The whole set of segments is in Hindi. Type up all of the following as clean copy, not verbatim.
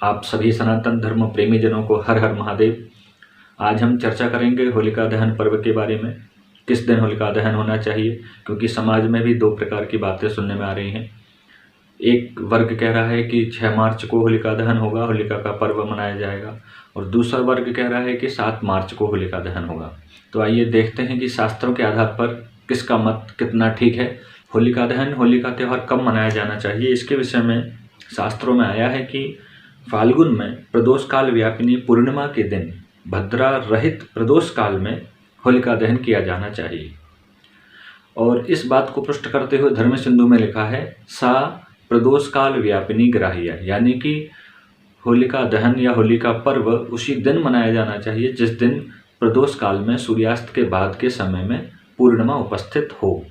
आप सभी सनातन धर्म प्रेमी जनों को हर हर महादेव। आज हम चर्चा करेंगे होलिका दहन पर्व के बारे में। किस दिन होलिका दहन होना चाहिए, क्योंकि समाज में भी दो प्रकार की बातें सुनने में आ रही हैं। एक वर्ग कह रहा है कि 6 मार्च को होलिका दहन होगा, होलिका का पर्व मनाया जाएगा, और दूसरा वर्ग कह रहा है कि 7 मार्च को होलिका दहन होगा। तो आइए देखते हैं कि शास्त्रों के आधार पर किसका मत कितना ठीक है। होलिका दहन, होली का त्यौहार कब मनाया जाना चाहिए, इसके विषय में शास्त्रों में आया है कि फाल्गुन में प्रदोष काल व्यापिनी पूर्णिमा के दिन भद्रा रहित प्रदोष काल में होलिका दहन किया जाना चाहिए। और इस बात को पुष्ट करते हुए धर्म सिंधु में लिखा है, सा प्रदोष काल व्यापिनी ग्राह्य, यानी कि होलिका दहन या होली का पर्व उसी दिन मनाया जाना चाहिए जिस दिन प्रदोष काल में सूर्यास्त के बाद के समय में पूर्णिमा उपस्थित हो।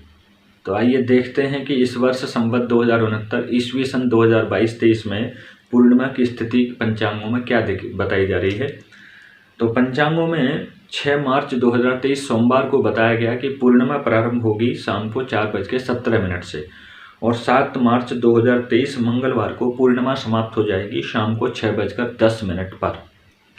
तो आइए देखते हैं कि इस वर्ष संवत 2069 ईस्वी सन 2022-23 में पूर्णिमा की स्थिति पंचांगों में क्या बताई जा रही है। तो पंचांगों में 6 मार्च 2023 सोमवार को बताया गया कि पूर्णिमा प्रारंभ होगी शाम को 4:17 से, और 7 मार्च 2023 मंगलवार को पूर्णिमा समाप्त हो जाएगी शाम को 6:10 पर।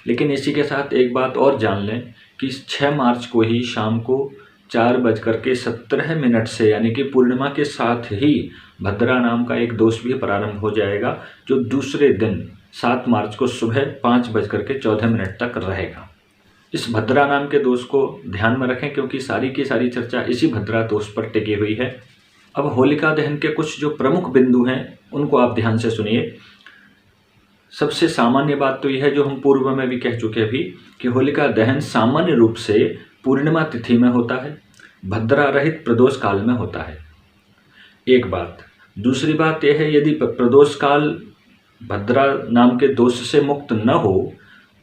लेकिन इसी के साथ एक बात और जान लें कि 6 मार्च को ही शाम को 4:17 से, यानी कि पूर्णिमा के साथ ही भद्रा नाम का एक दोष भी प्रारंभ हो जाएगा, जो दूसरे दिन 7 मार्च को सुबह 5:14 तक रहेगा। इस भद्रा नाम के दोष को ध्यान में रखें, क्योंकि सारी की सारी चर्चा इसी भद्रा दोष पर टिकी हुई है। अब होलिका दहन के कुछ जो प्रमुख बिंदु हैं उनको आप ध्यान से सुनिए। सबसे सामान्य बात तो यह है, जो हम पूर्व में भी कह चुके अभी, कि होलिका दहन सामान्य रूप से पूर्णिमा तिथि में होता है, भद्रा रहित प्रदोष काल में होता है। एक बात। दूसरी बात यह है, यदि प्रदोष काल भद्रा नाम के दोष से मुक्त न हो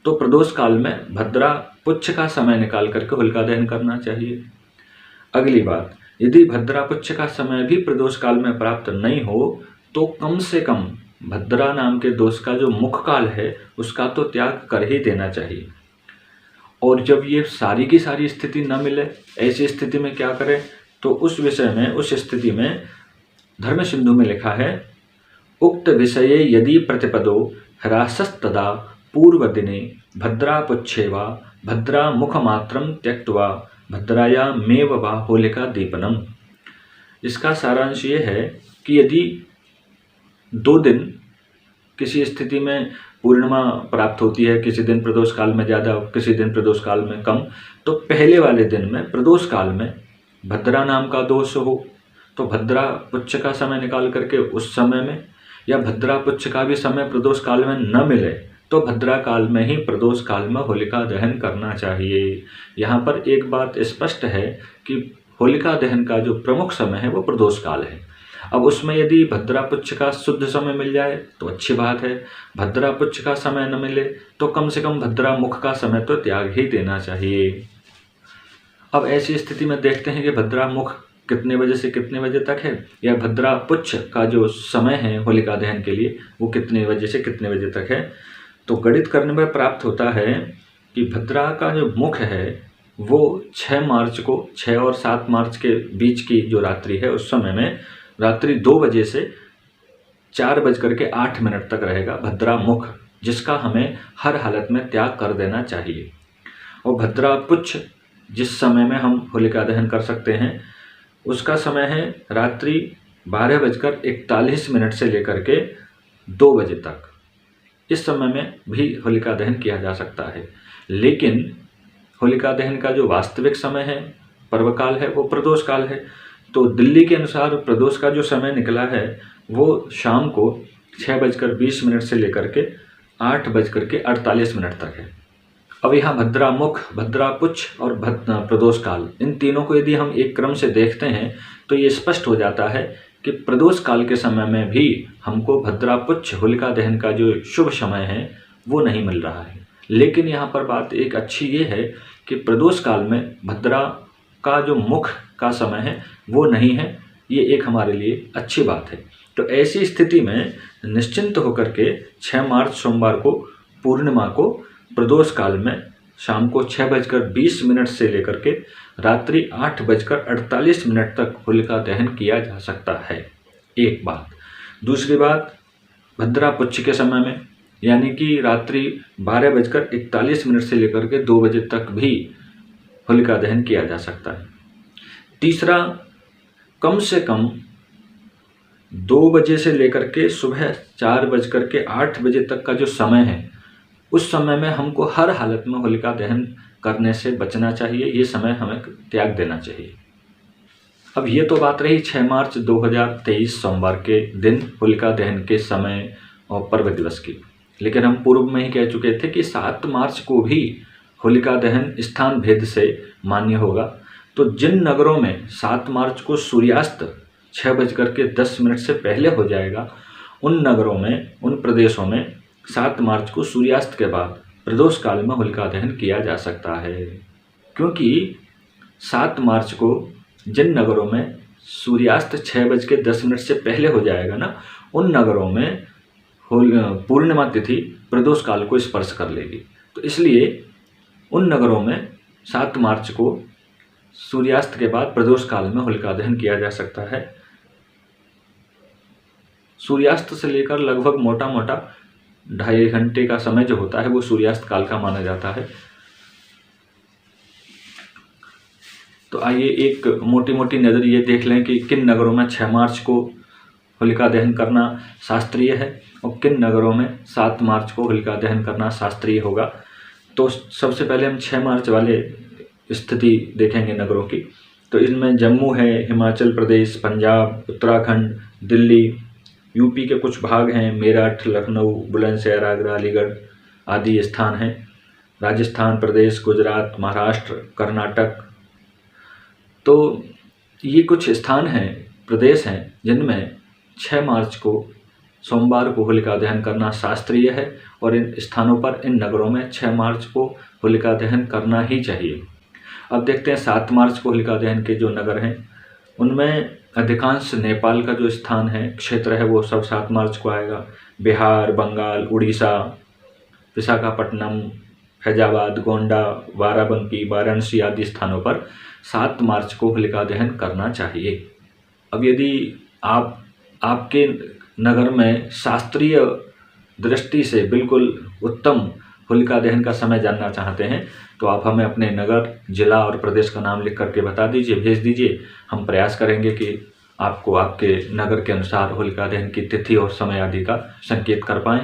तो प्रदोष काल में भद्रा पुच्छ का समय निकाल करके होलिका दहन करना चाहिए। अगली बात, यदि भद्रा पुच्छ का समय भी प्रदोष काल में प्राप्त नहीं हो तो कम से कम भद्रा नाम के दोष का जो मुख काल है उसका तो त्याग कर ही देना चाहिए। और जब ये सारी की सारी स्थिति न मिले, ऐसी स्थिति में क्या करें, तो उस विषय में, उस स्थिति में धर्म सिंधु में लिखा है, उक्त विषये यदि प्रतिपदो ह्रासस्तदा पूर्व दिने भद्रा पुच्छेवा भद्रा मुखमात्रम त्यक्त्वा भद्राया मेव वा होलिका दीपनम। इसका सारांश ये है कि यदि 2 दिन किसी स्थिति में पूर्णिमा प्राप्त होती है, किसी दिन प्रदोष काल में ज़्यादा, किसी दिन प्रदोष काल में कम, तो पहले वाले दिन में प्रदोष काल में भद्रा नाम का दोष हो तो भद्रा पुच्छ का समय निकाल करके उस समय में, या भद्रा पुच्छ का भी समय प्रदोष काल में न मिले तो भद्रा काल में ही प्रदोष काल में होलिका दहन करना चाहिए। यहाँ पर एक बात स्पष्ट है कि होलिका दहन का जो प्रमुख समय है वो प्रदोष काल है। अब उसमें यदि भद्रा पुच्छ का शुद्ध समय मिल जाए तो अच्छी बात है, भद्रा पुच्छ का समय न मिले तो कम से कम भद्रा मुख का समय तो त्याग ही देना चाहिए। अब ऐसी स्थिति में देखते हैं कि भद्रा मुख कितने बजे से कितने बजे तक है, या भद्रा पुच्छ का जो समय है होलिका दहन के लिए वो कितने बजे से कितने बजे तक है। तो गणित करने में प्राप्त होता है कि भद्रा का जो मुख है वो 6 मार्च को, 6 और 7 मार्च के बीच की जो रात्रि है उस समय में रात्रि 2 बजे से 4:08 तक रहेगा भद्रा मुख, जिसका हमें हर हालत में त्याग कर देना चाहिए। और भद्रा पुच्छ जिस समय में हम होलिका दहन कर सकते हैं उसका समय है रात्रि 12:41 से लेकर के 2 बजे तक। इस समय में भी होलिका दहन किया जा सकता है, लेकिन होलिका दहन का जो वास्तविक समय है, पर्वकाल है, वो प्रदोष काल है। तो दिल्ली के अनुसार प्रदोष का जो समय निकला है वो शाम को 6:20 से लेकर के 8:48 तक है। अब यहाँ भद्रा मुख, भद्रा पुच्छ और प्रदोष काल, इन तीनों को यदि हम एक क्रम से देखते हैं तो ये स्पष्ट हो जाता है कि प्रदोष काल के समय में भी हमको भद्रा पुच्छ होलिका दहन का जो शुभ समय है वो नहीं मिल रहा है। लेकिन यहाँ पर बात एक अच्छी ये है कि प्रदोष काल में भद्रा का जो मुख का समय है वो नहीं है, ये एक हमारे लिए अच्छी बात है। तो ऐसी स्थिति में निश्चिंत होकर के 6 मार्च सोमवार को पूर्णिमा को प्रदोष काल में शाम को 6:20 से लेकर के रात्रि 8:48 तक होलिका दहन किया जा सकता है। एक बात। दूसरी बात, भद्रा पुच्छ के समय में यानी कि रात्रि 12:41 से लेकर के 2 बजे तक भी होलिका दहन किया जा सकता है। तीसरा, कम से कम 2 बजे से लेकर के सुबह 4:08 बजे तक का जो समय है, उस समय में हमको हर हालत में होलिका दहन करने से बचना चाहिए। ये समय हमें त्याग देना चाहिए। अब ये तो बात रही 6 मार्च 2023 सोमवार के दिन होलिका दहन के समय और पर्व दिवस की। लेकिन हम पूर्व में ही कह चुके थे कि 7 मार्च को भी होलिका दहन स्थान भेद से मान्य होगा। तो जिन नगरों में 7 मार्च को सूर्यास्त 6:10 से पहले हो जाएगा, उन नगरों में, उन प्रदेशों में 7 मार्च को सूर्यास्त के बाद प्रदोष काल में होलिका दहन किया जा सकता है। क्योंकि 7 मार्च को जिन नगरों में सूर्यास्त 6:10 से पहले हो जाएगा ना, उन नगरों में पूर्णिमा तिथि प्रदोष काल को स्पर्श कर लेगी। तो इसलिए उन नगरों में 7 मार्च को सूर्यास्त के बाद प्रदोष काल में होलिका दहन किया जा सकता है। सूर्यास्त से लेकर लगभग मोटा मोटा 2.5 घंटे का समय जो होता है वो सूर्यास्त काल का माना जाता है। तो आइए एक मोटी मोटी नज़र ये देख लें कि किन नगरों में 6 मार्च को होलिका दहन करना शास्त्रीय है और किन नगरों में 7 मार्च को होलिका दहन करना शास्त्रीय होगा। तो सबसे पहले हम 6 मार्च वाले स्थिति देखेंगे नगरों की। तो इनमें जम्मू है, हिमाचल प्रदेश, पंजाब, उत्तराखंड, दिल्ली, यूपी के कुछ भाग हैं, मेरठ, लखनऊ, बुलंदशहर, आगरा, अलीगढ़ आदि स्थान हैं। राजस्थान प्रदेश, गुजरात, महाराष्ट्र, कर्नाटक। तो ये कुछ स्थान हैं, प्रदेश हैं जिनमें 6 मार्च को सोमवार को होलिका दहन करना शास्त्रीय है और इन स्थानों पर, इन नगरों में 6 मार्च को होलिका दहन करना ही चाहिए। अब देखते हैं 7 मार्च को होलिका दहन के जो नगर हैं उनमें अधिकांश नेपाल का जो स्थान है, क्षेत्र है, वो सब 7 मार्च को आएगा। बिहार, बंगाल, उड़ीसा, विशाखापट्टनम, फैजाबाद, गोंडा, बाराबंकी, वाराणसी आदि स्थानों पर 7 मार्च को होलिका दहन करना चाहिए। अब यदि आपके नगर में शास्त्रीय दृष्टि से बिल्कुल उत्तम होलिका दहन का समय जानना चाहते हैं तो आप हमें अपने नगर, जिला और प्रदेश का नाम लिख करके बता दीजिए, भेज दीजिए। हम प्रयास करेंगे कि आपको आपके नगर के अनुसार होलिका दहन की तिथि और समय आदि का संकेत कर पाएँ।